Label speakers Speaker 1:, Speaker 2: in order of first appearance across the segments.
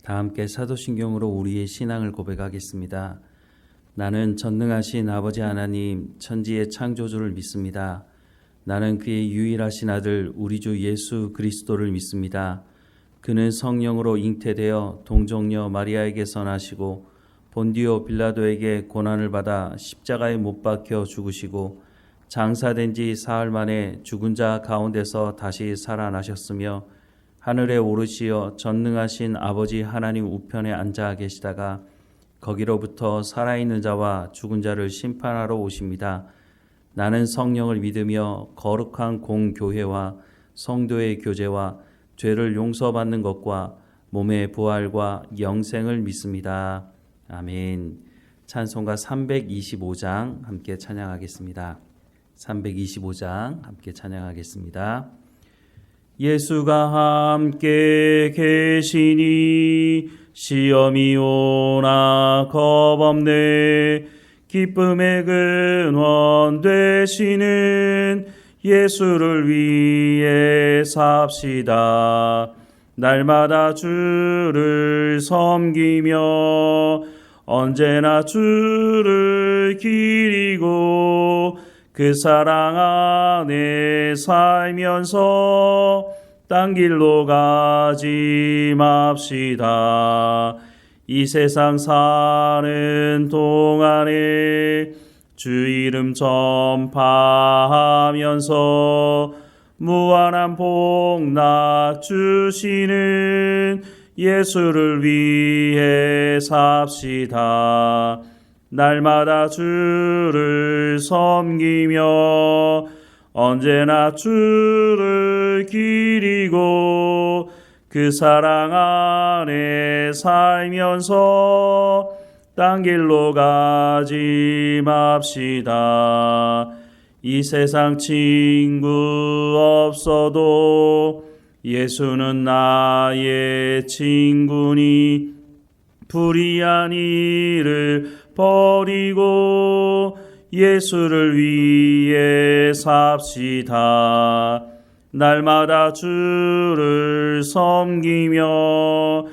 Speaker 1: 다 함께 사도신경으로 우리의 신앙을 고백하겠습니다. 나는 전능하신 아버지 하나님 천지의 창조주를 믿습니다. 나는 그의 유일하신 아들 우리 주 예수 그리스도를 믿습니다. 그는 성령으로 잉태되어 동정녀 마리아에게서 나시고 본디오 빌라도에게 고난을 받아 십자가에 못 박혀 죽으시고 장사된 지 사흘 만에 죽은 자 가운데서 다시 살아나셨으며 하늘에 오르시어 전능하신 아버지 하나님 우편에 앉아 계시다가 거기로부터 살아있는 자와 죽은 자를 심판하러 오십니다. 나는 성령을 믿으며 거룩한 공교회와 성도의 교제와 죄를 용서받는 것과 몸의 부활과 영생을 믿습니다. 아멘. 찬송가 325장 함께 찬양하겠습니다. 325장 함께 찬양하겠습니다. 예수가 함께 계시니 시험이 오나 겁없네. 기쁨의 근원 되시는 예수를 위해 삽시다. 날마다 주를 섬기며 언제나 주를 기리고 그 사랑 안에 살면서 딴 길로 가지 맙시다. 이 세상 사는 동안에 주 이름 전파하면서 무한한 복락 주시는 예수를 위해 삽시다. 날마다 주를 섬기며 언제나 주를 기리고 그 사랑 안에 살면서 딴 길로 가지 맙시다. 이 세상 친구 없어도 예수는 나의 친구니 불의한 일을 버리고 예수를 위해 삽시다. 날마다 주를 섬기며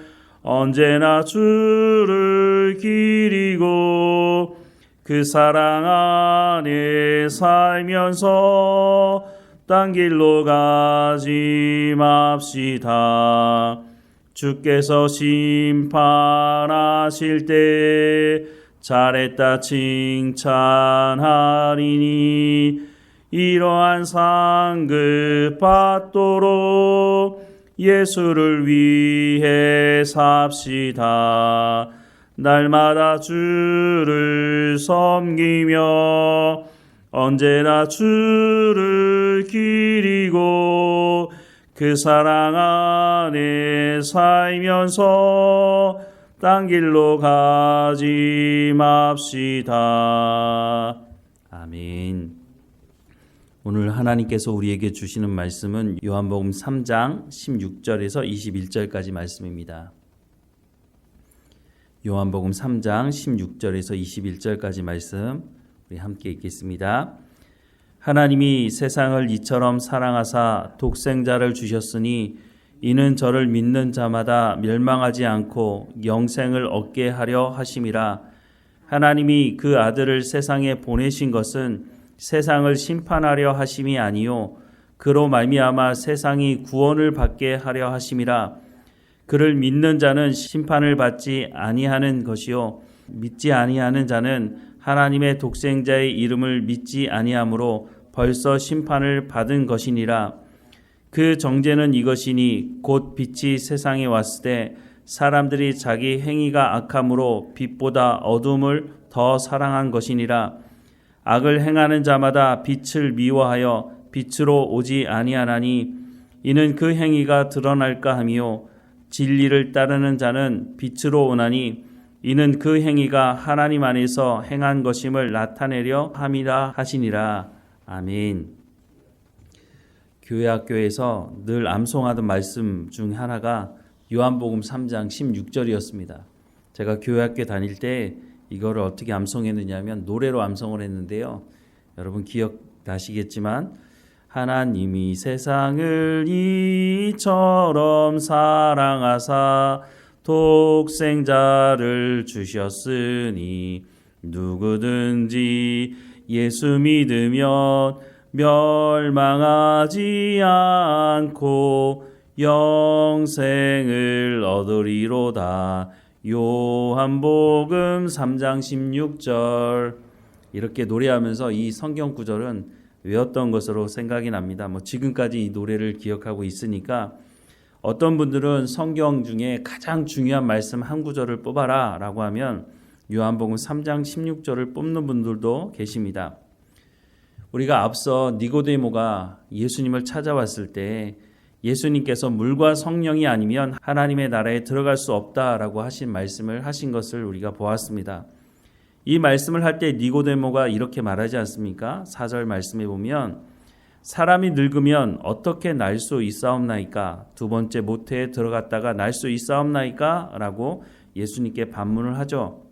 Speaker 1: 언제나 주를 기리고 그 사랑 안에 살면서 딴 길로 가지 맙시다. 주께서 심판하실 때 잘했다 칭찬하리니 이러한 상급 받도록 예수를 위해 삽시다. 날마다 주를 섬기며 언제나 주를 기리고 그 사랑 안에 살면서 딴 길로 가지 맙시다. 아멘. 오늘 하나님께서 우리에게 주시는 말씀은 요한복음 3장 16절에서 21절까지 말씀입니다. 요한복음 3장 16절에서 21절까지 말씀 우리 함께 읽겠습니다. 하나님이 세상을 이처럼 사랑하사 독생자를 주셨으니 이는 저를 믿는 자마다 멸망하지 않고 영생을 얻게 하려 하심이라. 하나님이 그 아들을 세상에 보내신 것은 세상을 심판하려 하심이 아니요 그로 말미암아 세상이 구원을 받게 하려 하심이라. 그를 믿는 자는 심판을 받지 아니하는 것이요 믿지 아니하는 자는 하나님의 독생자의 이름을 믿지 아니하므로 벌써 심판을 받은 것이니라. 그 정죄는 이것이니 곧 빛이 세상에 왔을 때 사람들이 자기 행위가 악함으로 빛보다 어둠을 더 사랑한 것이니라. 악을 행하는 자마다 빛을 미워하여 빛으로 오지 아니하나니 이는 그 행위가 드러날까 하미요 진리를 따르는 자는 빛으로 오나니 이는 그 행위가 하나님 안에서 행한 것임을 나타내려 함이라 하시니라. 아멘. 교회 학교에서 늘 암송하던 말씀 중 하나가 요한복음 3장 16절이었습니다. 제가 교회 학교 다닐 때 이거를 어떻게 암송했느냐 하면 노래로 암송을 했는데요. 여러분 기억나시겠지만 하나님이 세상을 이처럼 사랑하사 독생자를 주셨으니 누구든지 예수 믿으면 멸망하지 않고 영생을 얻으리로다. 요한복음 3장 16절. 이렇게 노래하면서 이 성경 구절은 외웠던 것으로 생각이 납니다. 지금까지 이 노래를 기억하고 있으니까 어떤 분들은 성경 중에 가장 중요한 말씀 한 구절을 뽑아라 라고 하면 요한복음 3장 16절을 뽑는 분들도 계십니다. 우리가 앞서 니고데모가 예수님을 찾아왔을 때 예수님께서 물과 성령이 아니면 하나님의 나라에 들어갈 수 없다라고 하신 말씀을 하신 것을 우리가 보았습니다. 이 말씀을 할 때 니고데모가 이렇게 말하지 않습니까? 4절 말씀에 보면 사람이 늙으면 어떻게 날 수 있사옵나이까? 두 번째 모태에 들어갔다가 날 수 있사옵나이까? 라고 예수님께 반문을 하죠.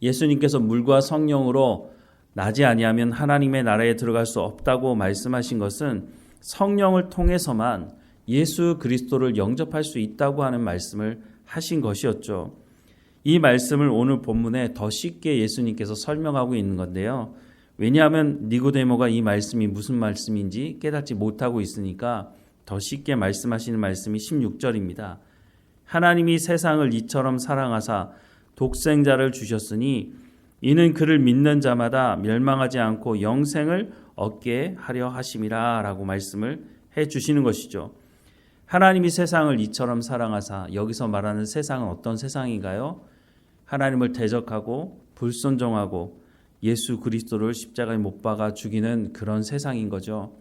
Speaker 1: 예수님께서 물과 성령으로 나지 아니하면 하나님의 나라에 들어갈 수 없다고 말씀하신 것은 성령을 통해서만 예수 그리스도를 영접할 수 있다고 하는 말씀을 하신 것이었죠. 이 말씀을 오늘 본문에 더 쉽게 예수님께서 설명하고 있는 건데요. 왜냐하면 니고데모가 이 말씀이 무슨 말씀인지 깨닫지 못하고 있으니까 더 쉽게 말씀하시는 말씀이 16절입니다. 하나님이 세상을 이처럼 사랑하사 독생자를 주셨으니 이는 그를 믿는 자마다 멸망하지 않고 영생을 얻게 하려 하심이라 라고 말씀을 해주시는 것이죠. 하나님이 세상을 이처럼 사랑하사, 여기서 말하는 세상은 어떤 세상인가요? 하나님을 대적하고 불순종하고 예수 그리스도를 십자가에 못 박아 죽이는 그런 세상인 거죠.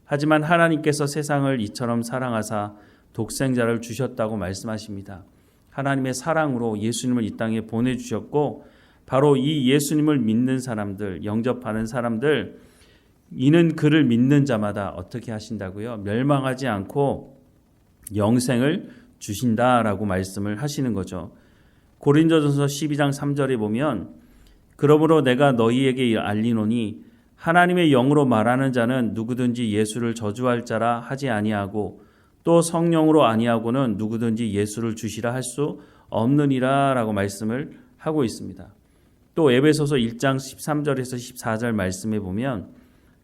Speaker 1: 하지만 하나님께서 세상을 이처럼 사랑하사 독생자를 주셨다고 말씀하십니다. 하나님의 사랑으로 예수님을 이 땅에 보내주셨고 바로 이 예수님을 믿는 사람들, 영접하는 사람들, 이는 그를 믿는 자마다 어떻게 하신다고요? 멸망하지 않고 영생을 주신다라고 말씀을 하시는 거죠. 고린도전서 12장 3절에 보면 그러므로 내가 너희에게 알리노니 하나님의 영으로 말하는 자는 누구든지 예수를 저주할 자라 하지 아니하고 또 성령으로 아니하고는 누구든지 예수를 주시라 할 수 없느니라 라고 말씀을 하고 있습니다. 또 에베소서 1장 13절에서 14절 말씀에 보면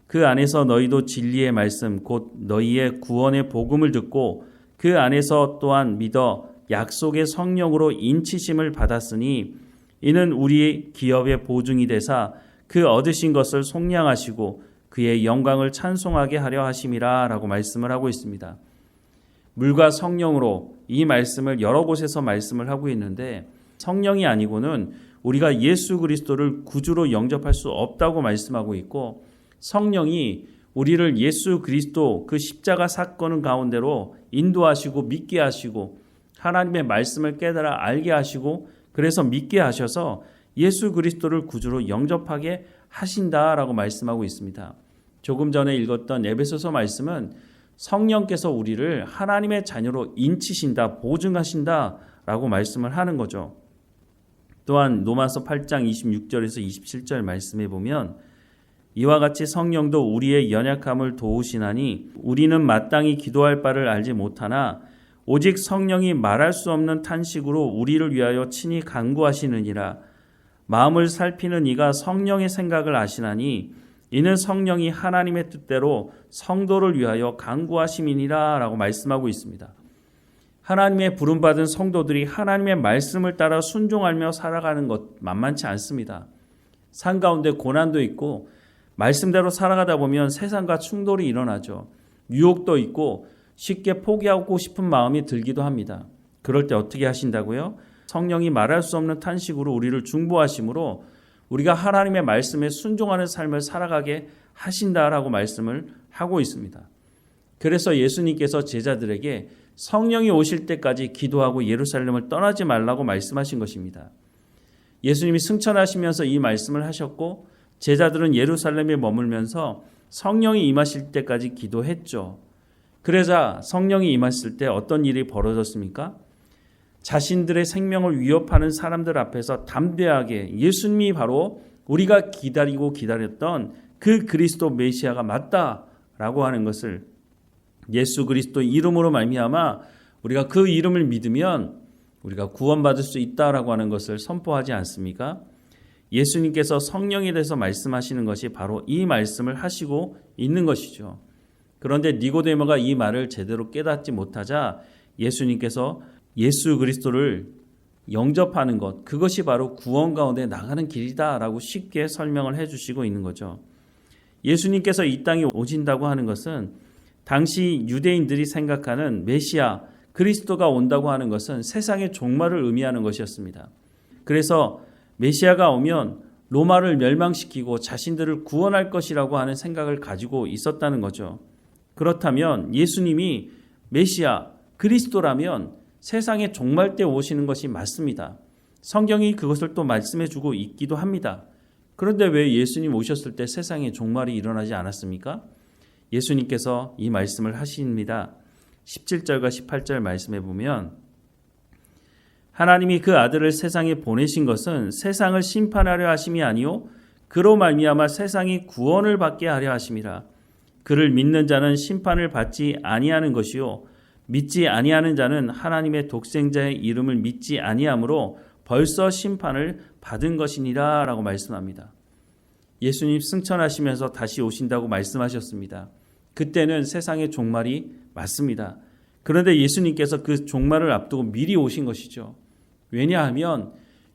Speaker 1: 그 안에서 너희도 진리의 말씀 곧 너희의 구원의 복음을 듣고 그 안에서 또한 믿어 약속의 성령으로 인치심을 받았으니 이는 우리 기업의 보증이 되사 그 얻으신 것을 속량하시고 그의 영광을 찬송하게 하려 하심이라 라고 말씀을 하고 있습니다. 물과 성령으로 이 말씀을 여러 곳에서 말씀을 하고 있는데 성령이 아니고는 우리가 예수 그리스도를 구주로 영접할 수 없다고 말씀하고 있고 성령이 우리를 예수 그리스도 그 십자가 사건 가운데로 인도하시고 믿게 하시고 하나님의 말씀을 깨달아 알게 하시고 그래서 믿게 하셔서 예수 그리스도를 구주로 영접하게 하신다라고 말씀하고 있습니다. 조금 전에 읽었던 에베소서 말씀은 성령께서 우리를 하나님의 자녀로 인치신다, 보증하신다라고 말씀을 하는 거죠. 또한 로마서 8장 26절에서 27절 말씀에 보면 이와 같이 성령도 우리의 연약함을 도우시나니 우리는 마땅히 기도할 바를 알지 못하나 오직 성령이 말할 수 없는 탄식으로 우리를 위하여 친히 간구하시느니라. 마음을 살피는 이가 성령의 생각을 아시나니 이는 성령이 하나님의 뜻대로 성도를 위하여 간구하심이니라 라고 말씀하고 있습니다. 하나님의 부름받은 성도들이 하나님의 말씀을 따라 순종하며 살아가는 것 만만치 않습니다. 산 가운데 고난도 있고 말씀대로 살아가다 보면 세상과 충돌이 일어나죠. 유혹도 있고 쉽게 포기하고 싶은 마음이 들기도 합니다. 그럴 때 어떻게 하신다고요? 성령이 말할 수 없는 탄식으로 우리를 중보하심으로 우리가 하나님의 말씀에 순종하는 삶을 살아가게 하신다라고 말씀을 하고 있습니다. 그래서 예수님께서 제자들에게 성령이 오실 때까지 기도하고 예루살렘을 떠나지 말라고 말씀하신 것입니다. 예수님이 승천하시면서 이 말씀을 하셨고 제자들은 예루살렘에 머물면서 성령이 임하실 때까지 기도했죠. 그러자 성령이 임하실 때 어떤 일이 벌어졌습니까? 자신들의 생명을 위협하는 사람들 앞에서 담대하게 예수님이 바로 우리가 기다리고 기다렸던 그 그리스도 메시아가 맞다라고 하는 것을 예수 그리스도 이름으로 말미암아 우리가 그 이름을 믿으면 우리가 구원받을 수 있다라고 하는 것을 선포하지 않습니까? 예수님께서 성령에 대해서 말씀하시는 것이 바로 이 말씀을 하시고 있는 것이죠. 그런데 니고데모가 이 말을 제대로 깨닫지 못하자 예수님께서 예수 그리스도를 영접하는 것, 그것이 바로 구원 가운데 나가는 길이다라고 쉽게 설명을 해주시고 있는 거죠. 예수님께서 이 땅에 오신다고 하는 것은 당시 유대인들이 생각하는 메시아, 그리스도가 온다고 하는 것은 세상의 종말을 의미하는 것이었습니다. 그래서 메시아가 오면 로마를 멸망시키고 자신들을 구원할 것이라고 하는 생각을 가지고 있었다는 거죠. 그렇다면 예수님이 메시아, 그리스도라면 세상의 종말 때 오시는 것이 맞습니다. 성경이 그것을 또 말씀해 주고 있기도 합니다. 그런데 왜 예수님 오셨을 때 세상의 종말이 일어나지 않았습니까? 예수님께서 이 말씀을 하십니다. 17절과 18절 말씀해 보면 하나님이 그 아들을 세상에 보내신 것은 세상을 심판하려 하심이 아니요 그로 말미암아 세상이 구원을 받게 하려 하심이라. 그를 믿는 자는 심판을 받지 아니하는 것이요 믿지 아니하는 자는 하나님의 독생자의 이름을 믿지 아니하므로 벌써 심판을 받은 것이니라 라고 말씀합니다. 예수님 승천하시면서 다시 오신다고 말씀하셨습니다. 그때는 세상의 종말이 맞습니다. 그런데 예수님께서 그 종말을 앞두고 미리 오신 것이죠. 왜냐하면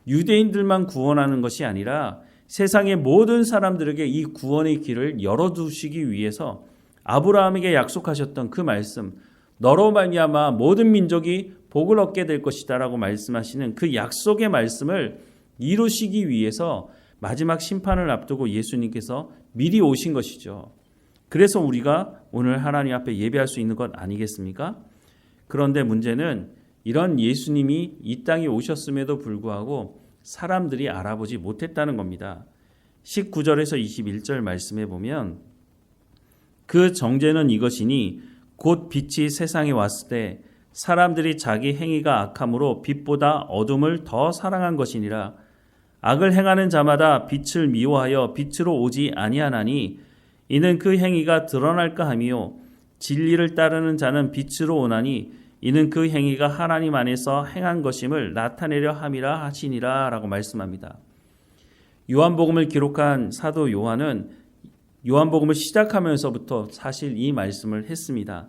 Speaker 1: 유대인들만 구원하는 것이 아니라 세상의 모든 사람들에게 이 구원의 길을 열어두시기 위해서 아브라함에게 약속하셨던 그 말씀, 너로 말미암아 모든 민족이 복을 얻게 될 것이다 라고 말씀하시는 그 약속의 말씀을 이루시기 위해서 마지막 심판을 앞두고 예수님께서 미리 오신 것이죠. 그래서 우리가 오늘 하나님 앞에 예배할 수 있는 것 아니겠습니까? 그런데 문제는 이런 예수님이 이 땅에 오셨음에도 불구하고 사람들이 알아보지 못했다는 겁니다. 19절에서 21절 말씀해 보면 그 정죄는 이것이니 곧 빛이 세상에 왔을 때 사람들이 자기 행위가 악함으로 빛보다 어둠을 더 사랑한 것이니라. 악을 행하는 자마다 빛을 미워하여 빛으로 오지 아니하나니 이는 그 행위가 드러날까 함이요 진리를 따르는 자는 빛으로 오나니 이는 그 행위가 하나님 안에서 행한 것임을 나타내려 함이라 하시니라 라고 말씀합니다. 요한복음을 기록한 사도 요한은 요한복음을 시작하면서부터 사실 이 말씀을 했습니다.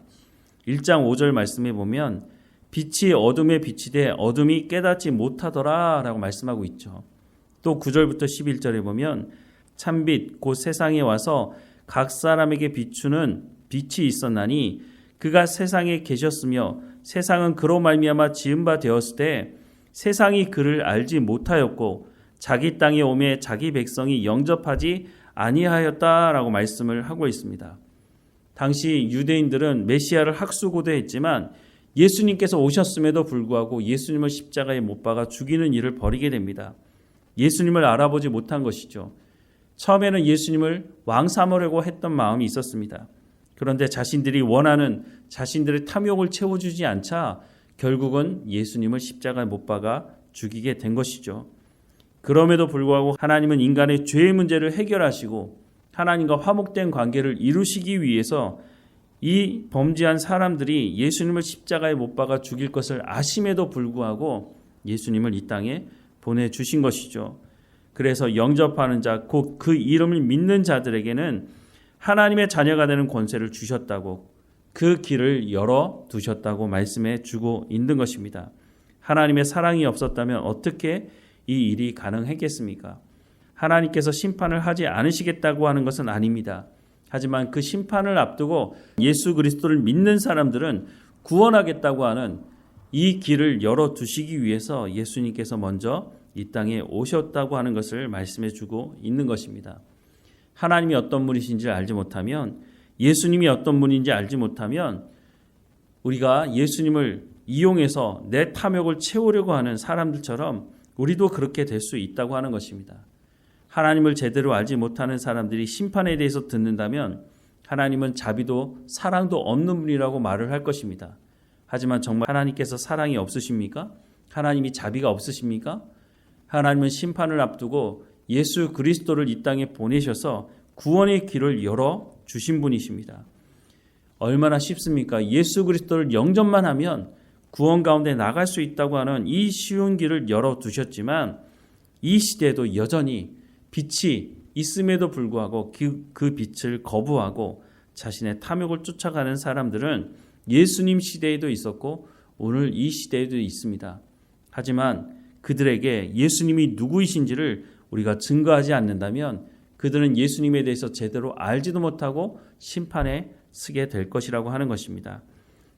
Speaker 1: 1장 5절 말씀에 보면 빛이 어둠에 비치되 어둠이 깨닫지 못하더라 라고 말씀하고 있죠. 또 9절부터 11절에 보면 참빛 곧 세상에 와서 각 사람에게 비추는 빛이 있었나니 그가 세상에 계셨으며 세상은 그로 말미암아 지은 바 되었을 때 세상이 그를 알지 못하였고 자기 땅에 오매 자기 백성이 영접하지 아니하였다라고 말씀을 하고 있습니다. 당시 유대인들은 메시아를 학수고대했지만 예수님께서 오셨음에도 불구하고 예수님을 십자가에 못 박아 죽이는 일을 벌이게 됩니다. 예수님을 알아보지 못한 것이죠. 처음에는 예수님을 왕 삼으려고 했던 마음이 있었습니다. 그런데 자신들이 원하는 자신들의 탐욕을 채워주지 않자 결국은 예수님을 십자가에 못 박아 죽이게 된 것이죠. 그럼에도 불구하고 하나님은 인간의 죄의 문제를 해결하시고 하나님과 화목된 관계를 이루시기 위해서 이 범죄한 사람들이 예수님을 십자가에 못 박아 죽일 것을 아심에도 불구하고 예수님을 이 땅에 보내주신 것이죠. 그래서 영접하는 자, 곧 그 이름을 믿는 자들에게는 하나님의 자녀가 되는 권세를 주셨다고 그 길을 열어두셨다고 말씀해 주고 있는 것입니다. 하나님의 사랑이 없었다면 어떻게 이 일이 가능했겠습니까? 하나님께서 심판을 하지 않으시겠다고 하는 것은 아닙니다. 하지만 그 심판을 앞두고 예수 그리스도를 믿는 사람들은 구원하겠다고 하는 이 길을 열어두시기 위해서 예수님께서 먼저 이 땅에 오셨다고 하는 것을 말씀해 주고 있는 것입니다. 하나님이 어떤 분이신지 알지 못하면 예수님이 어떤 분인지 알지 못하면 우리가 예수님을 이용해서 내 탐욕을 채우려고 하는 사람들처럼 우리도 그렇게 될 수 있다고 하는 것입니다. 하나님을 제대로 알지 못하는 사람들이 심판에 대해서 듣는다면 하나님은 자비도 사랑도 없는 분이라고 말을 할 것입니다. 하지만 정말 하나님께서 사랑이 없으십니까? 하나님이 자비가 없으십니까? 하나님은 심판을 앞두고 예수 그리스도를 이 땅에 보내셔서 구원의 길을 열어주신 분이십니다. 얼마나 쉽습니까? 예수 그리스도를 영접만 하면 구원 가운데 나갈 수 있다고 하는 이 쉬운 길을 열어두셨지만 이 시대에도 여전히 빛이 있음에도 불구하고 그 빛을 거부하고 자신의 탐욕을 쫓아가는 사람들은 예수님 시대에도 있었고 오늘 이 시대에도 있습니다. 하지만 그들에게 예수님이 누구이신지를 우리가 증거하지 않는다면 그들은 예수님에 대해서 제대로 알지도 못하고 심판에 서게 될 것이라고 하는 것입니다.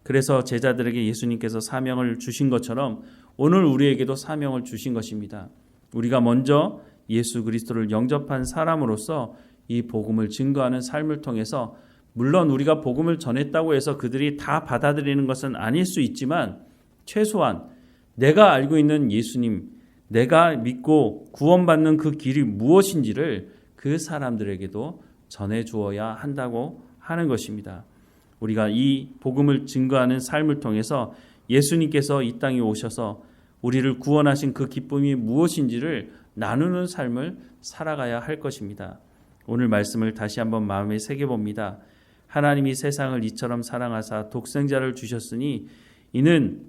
Speaker 1: 그래서 제자들에게 예수님께서 사명을 주신 것처럼 오늘 우리에게도 사명을 주신 것입니다. 우리가 먼저 예수 그리스도를 영접한 사람으로서 이 복음을 증거하는 삶을 통해서 물론 우리가 복음을 전했다고 해서 그들이 다 받아들이는 것은 아닐 수 있지만 최소한 내가 알고 있는 예수님, 내가 믿고 구원받는 그 길이 무엇인지를 그 사람들에게도 전해주어야 한다고 하는 것입니다. 우리가 이 복음을 증거하는 삶을 통해서 예수님께서 이 땅에 오셔서 우리를 구원하신 그 기쁨이 무엇인지를 나누는 삶을 살아가야 할 것입니다. 오늘 말씀을 다시 한번 마음에 새겨봅니다. 하나님이 세상을 이처럼 사랑하사 독생자를 주셨으니 이는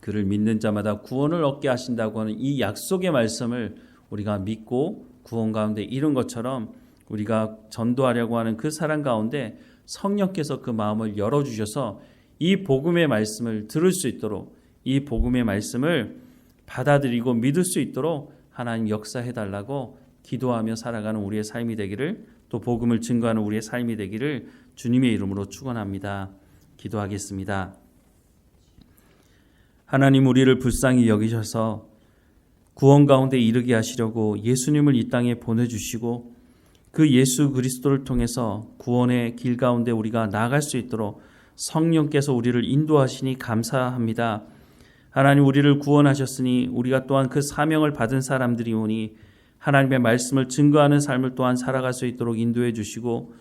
Speaker 1: 그를 믿는 자마다 구원을 얻게 하신다고 하는 이 약속의 말씀을 우리가 믿고 구원 가운데 이룬 것처럼 우리가 전도하려고 하는 그 사랑 가운데 성령께서 그 마음을 열어주셔서 이 복음의 말씀을 들을 수 있도록 이 복음의 말씀을 받아들이고 믿을 수 있도록 하나님 역사해달라고 기도하며 살아가는 우리의 삶이 되기를 또 복음을 증거하는 우리의 삶이 되기를 주님의 이름으로 축원합니다. 기도하겠습니다. 하나님 우리를 불쌍히 여기셔서 구원 가운데 이르게 하시려고 예수님을 이 땅에 보내주시고 그 예수 그리스도를 통해서 구원의 길 가운데 우리가 나아갈 수 있도록 성령께서 우리를 인도하시니 감사합니다. 하나님 우리를 구원하셨으니 우리가 또한 그 사명을 받은 사람들이오니 하나님의 말씀을 증거하는 삶을 또한 살아갈 수 있도록 인도해 주시고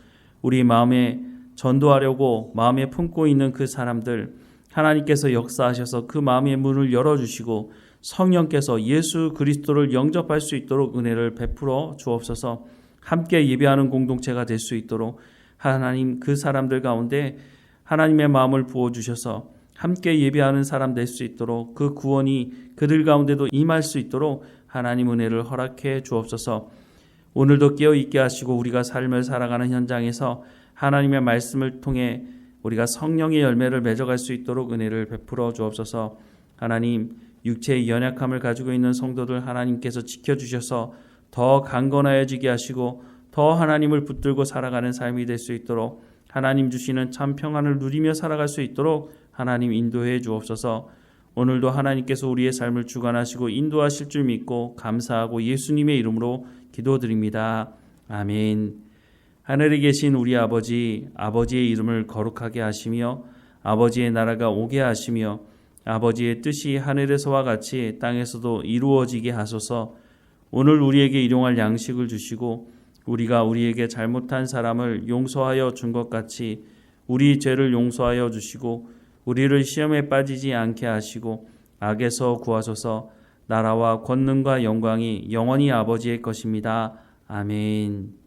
Speaker 1: 우리 마음에 전도하려고 마음에 품고 있는 그 사람들 하나님께서 역사하셔서 그 마음의 문을 열어주시고 성령께서 예수 그리스도를 영접할 수 있도록 은혜를 베풀어 주옵소서. 함께 예배하는 공동체가 될 수 있도록 하나님 그 사람들 가운데 하나님의 마음을 부어주셔서 함께 예배하는 사람 될 수 있도록 그 구원이 그들 가운데도 임할 수 있도록 하나님 은혜를 허락해 주옵소서. 오늘도 깨어있게 하시고 우리가 삶을 살아가는 현장에서 하나님의 말씀을 통해 우리가 성령의 열매를 맺어갈 수 있도록 은혜를 베풀어 주옵소서. 하나님 육체의 연약함을 가지고 있는 성도들 하나님께서 지켜주셔서 더 강건하여지게 하시고 더 하나님을 붙들고 살아가는 삶이 될 수 있도록 하나님 주시는 참 평안을 누리며 살아갈 수 있도록 하나님 인도해 주옵소서. 오늘도 하나님께서 우리의 삶을 주관하시고 인도하실 줄 믿고 감사하고 예수님의 이름으로 기도드립니다. 아멘. 하늘에 계신 우리 아버지, 아버지의 이름을 거룩하게 하시며 아버지의 나라가 오게 하시며 아버지의 뜻이 하늘에서와 같이 땅에서도 이루어지게 하소서. 오늘 우리에게 일용할 양식을 주시고 우리가 우리에게 잘못한 사람을 용서하여 준 것 같이 우리 죄를 용서하여 주시고 우리를 시험에 빠지지 않게 하시고 악에서 구하소서. 나라와 권능과 영광이 영원히 아버지의 것입니다. 아멘.